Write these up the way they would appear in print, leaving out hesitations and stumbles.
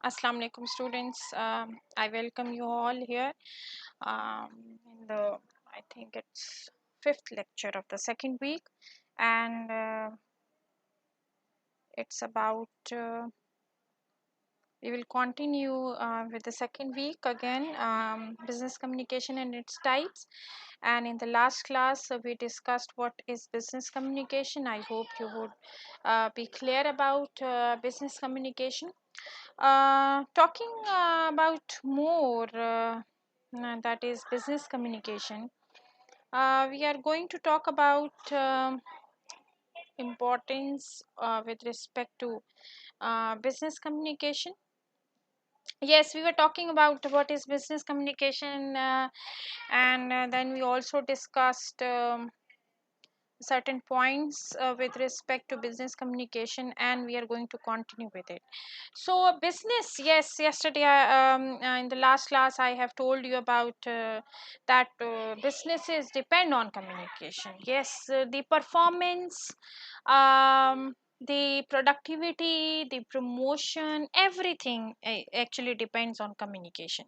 Assalamu alaikum students. I welcome you all here in the I think it's fifth lecture of the second week, and it's about we will continue with the second week again, business communication and its types. And in the last class we discussed what is business communication. I hope you would be clear about business communication. Talking about more that is business communication, we are going to talk about importance with respect to business communication. Yes, we were talking about what is business communication, and then we also discussed certain points with respect to business communication, and we are going to continue with it. So business, yes, yesterday in the last class I have told you about that businesses depend on communication. Yes, the performance, the productivity, the promotion, everything actually depends on communication.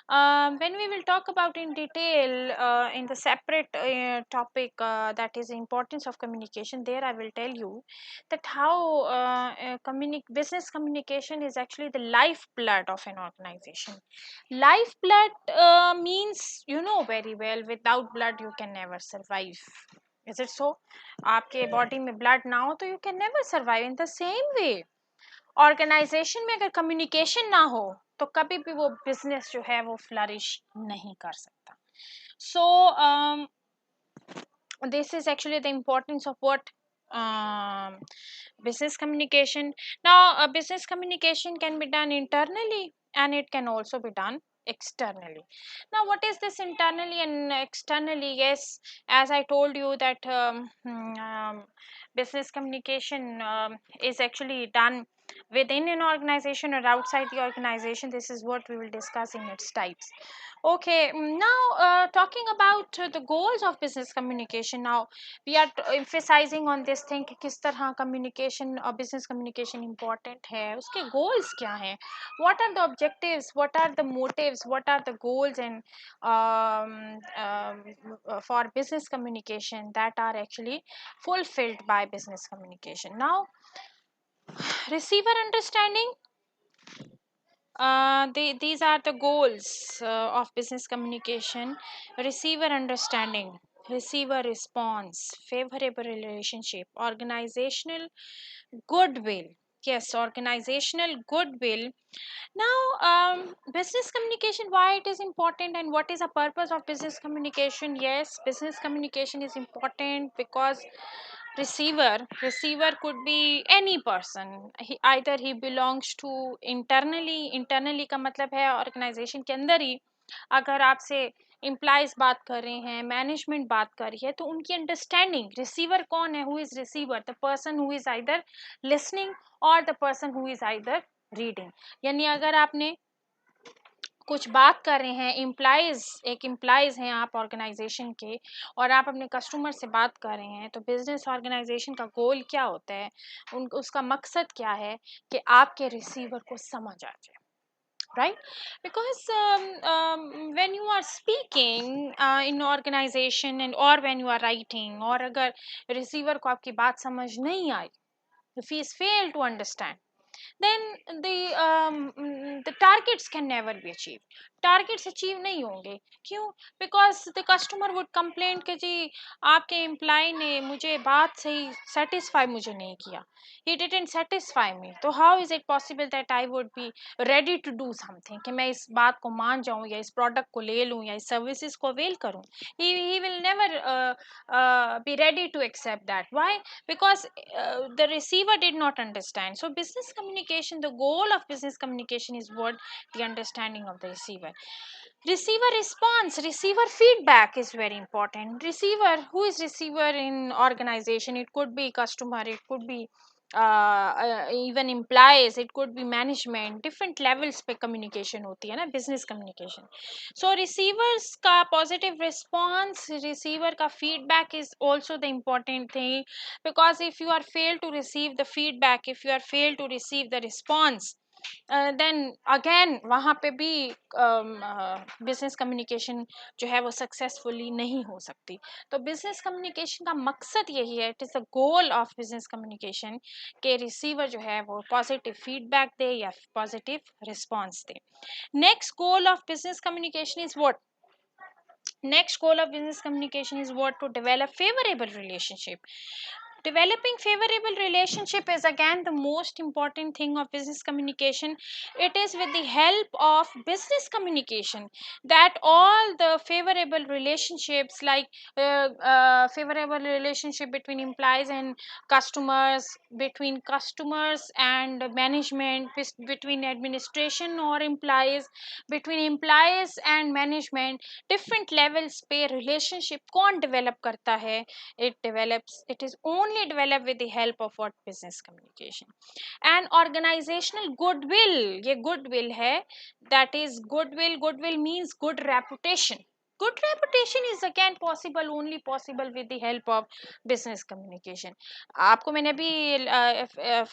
When we will talk about in detail in the separate topic, that is importance of communication, there I will tell you that how business communication is actually the lifeblood of an organization. Lifeblood means, you know very well, without blood you can never survive. Is it so? आपके body में blood ना हो तो you can never survive. In the same way organisation में अगर communication ना हो तो कभी भी वो बिजनेस जो है वो फ्लरिश नहीं कर सकता. So this is actually the importance of what business communication. Now business communication can be done internally and it can also be done externally. Now what is this internally and externally? Yes, as I told you that business communication is actually done within an organization or outside the organization. This is what we will discuss in its types. Okay, now talking about the goals of business communication. Now we are emphasizing on this thing कि किस तरह communication और business communication important है, उसके goals क्या हैं, what are the objectives, what are the motives, what are the goals and for business communication that are actually fulfilled by business communication. Now receiver understanding, these are the goals of business communication. Receiver understanding, receiver response, favorable relationship, organizational goodwill. Yes, organizational goodwill. Now business communication, why it is important and what is the purpose of business communication? Yes, business communication is important because receiver could be any person. Either he belongs to internally का मतलब है organisation के अंदर ही अगर आपसे employees बात कर रहे हैं, मैनेजमेंट बात कर रही है, तो उनकी अंडरस्टैंडिंग, रिसीवर कौन है, who is receiver, the person who is either listening or the person who is either reading. यानी अगर आपने कुछ बात कर रहे हैं, एम्प्लॉयज हैं आप ऑर्गेनाइजेशन के और आप अपने कस्टमर से बात कर रहे हैं, तो बिजनेस ऑर्गेनाइजेशन का गोल क्या होता है, उसका मकसद क्या है कि आपके रिसीवर को समझ आ जाए. Right, because when you are speaking in organization and or when you are writing, और अगर receiver को आपकी बात समझ नहीं आई, if he is failed to understand, then the targets can never be achieved. Targets achieve नहीं होंगे. क्यों? Because the customer would complain कि जी आपके एम्प्लॉय ने मुझे बात सही सेटिस्फाई मुझे नहीं किया, ही डिडंट सेटिस्फाई मी, तो how is it possible that I would be ready to do something, कि मैं इस बात को मान जाऊं या इस प्रोडक्ट को ले लूं या इस सर्विसेज को अवेल करूं. He will never be ready to accept that. Why? Because the receiver did not understand. So business communication, the goal of business communication is what? The understanding of the receiver. Receiver response, receiver feedback is very important. Receiver, who is receiver in organization? It could be customer, it could be even implies, it could be management. Different levels पे communication होती है ना, business communication. So receivers का positive response, receiver का feedback is also the important thing, because if you are failed to receive the feedback, if you are failed to receive the response, then again वहाँ पे भी business communication जो है वो successfully नहीं हो सकती। तो बिजनेस कम्युनिकेशन का मकसद यही है, it is the goal of business communication, कि रिसीवर जो है वो पॉजिटिव फीडबैक दे या positive response they. Next goal of business communication is what? Next goal of business communication is what? To develop favorable relationship. Developing favorable relationship is again the most important thing of business communication. It is with the help of business communication that all the favorable relationships, like favorable relationship between employees and customers, between customers and management, between administration or employees, between employees and management, different levels पे relationship कौन develop करता है? It is only developed with the help of what? Business communication. And organizational goodwill, ये goodwill है, that is goodwill means good reputation. Good reputation is again possible, only possible with the help of business communication. आपको मैंने अभी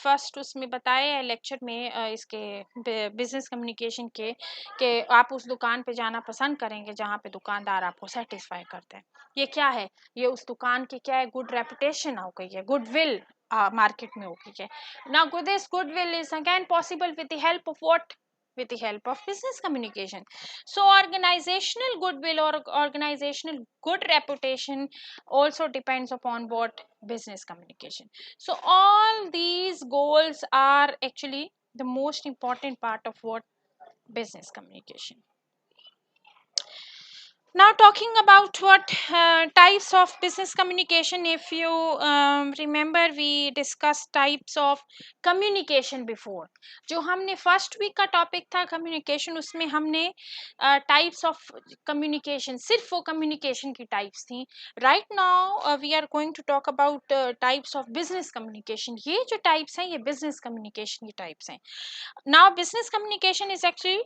first उसमें बताया है lecture में इसके बिजनेस कम्युनिकेशन के, कि आप उस दुकान पे जाना पसंद करेंगे जहाँ पे दुकानदार आपको सेटिस्फाई करते हैं। ये क्या है? ये उस दुकान की क्या है? गुड रेपुटेशन हो गई है, गुडविल मार्केट में हो गई है। Now this goodwill is again possible with the help of what? With the help of business communication. So organizational goodwill or organizational good reputation also depends upon what? Business communication. So all these goals are actually the most important part of what? Business communication. Now talking about what types of business communication, if you remember we discussed types of communication before. जो हमने first week का topic था communication, उसमें हमने types of communication, सिर्फ वो communication की types थी। Right now we are going to talk about types of business communication. ये जो टाइप्स हैं ये बिजनेस कम्युनिकेशन की टाइप्स हैं। Now business communication is actually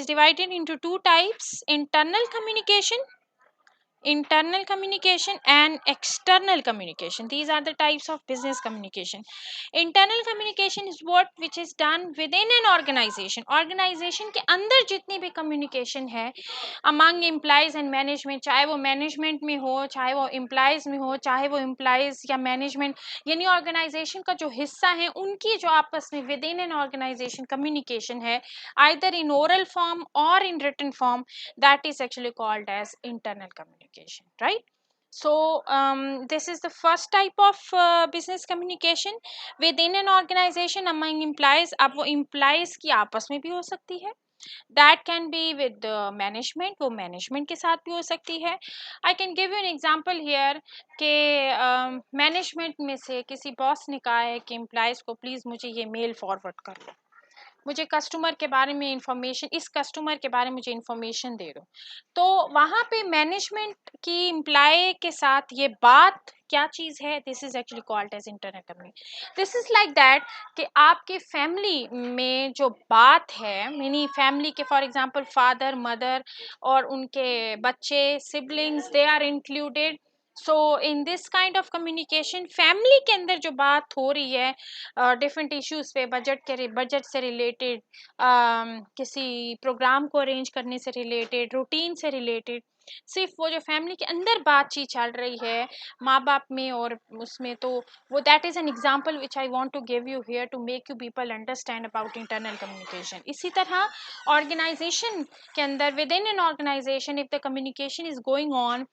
is divided into two types: internal communication and external communication. These are the types of business communication. Internal communication is what which is done within an organization. Organization के अंदर जितनी भी communication है among employees and management, चाहे वो management में हो, चाहे वो employees में हो, चाहे वो employees या management, यानी organization का जो हिस्सा है उनकी जो आपस में within an organization communication है, either in oral form or in written form, that is actually called as internal communication, right? So this is the first type of business communication within an organization among employees. अब वो employees की आपस में भी हो सकती है, that can be with the management, वो management के साथ भी हो सकती है। I can give you an example here कि management में से किसी boss ने कहा है कि employees को please मुझे ये mail forward कर लो, मुझे कस्टमर के बारे में इंफॉर्मेशन, इस कस्टमर के बारे में मुझे इंफॉर्मेशन दे दो। तो वहाँ पे मैनेजमेंट की एम्प्लॉय के साथ ये बात क्या चीज़ है? This is actually called as internal communication. This is like that कि आपके फैमिली में जो बात है, मेनी फैमिली के फॉर एग्जांपल फादर मदर और उनके बच्चे siblings, they are included. So in this kind of communication family के अंदर जो बात हो रही है डिफरेंट इश्यूज पे, बजट से रिलेटेड, किसी प्रोग्राम को अरेंज करने से रिलेटेड, रूटीन से रिलेटेड, सिर्फ वो जो फैमिली के अंदर बातचीत चल रही है माँ बाप में और उसमें, तो वो that is an example which I want to give you here to make you people understand about internal communication. इसी तरह ऑर्गेनाइजेशन के अंदर, within an organisation, if the communication is going on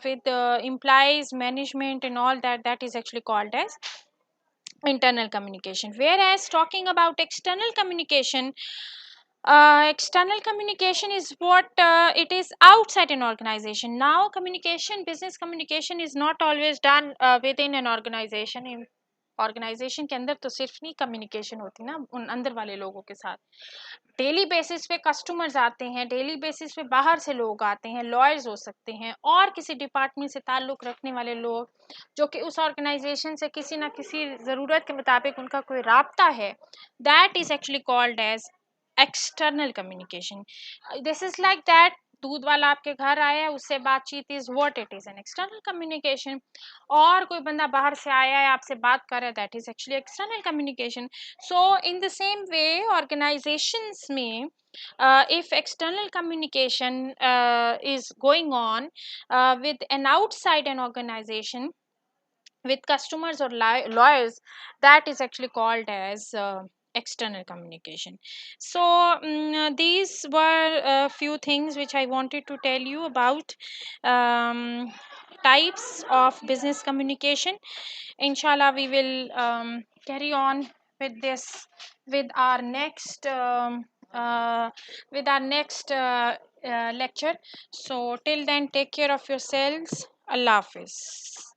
with implies management and all that, that is actually called as internal communication. Whereas talking about external communication is what it is outside an organization. Now communication, business communication is not always done within an organization. In organisation के अंदर तो सिर्फ नहीं communication होती ना उन अंदर वाले लोगों के साथ, डेली बेसिस पे कस्टमर्स आते हैं, डेली बेसिस पे बाहर से लोग आते हैं, लॉयर्स हो सकते हैं और किसी डिपार्टमेंट से ताल्लुक़ रखने वाले लोग जो कि उस ऑर्गेनाइजेशन से किसी ना किसी ज़रूरत के मुताबिक उनका कोई राब्ता है, that is actually called as external communication. This is like that दूध वाला आपके घर आया है, उससे बातचीत is what it is an external communication. और कोई बंदा बाहर से आया है आपसे बात कर रहा है, that is actually external communication. So in the same way organisations में if external communication is going on with an outside an organization, with customers or lawyers, that is actually called as external communication. So these were a few things which I wanted to tell you about types of business communication. Inshallah we will carry on with this with our next uh, lecture. So till then, take care of yourselves. Allah Hafiz.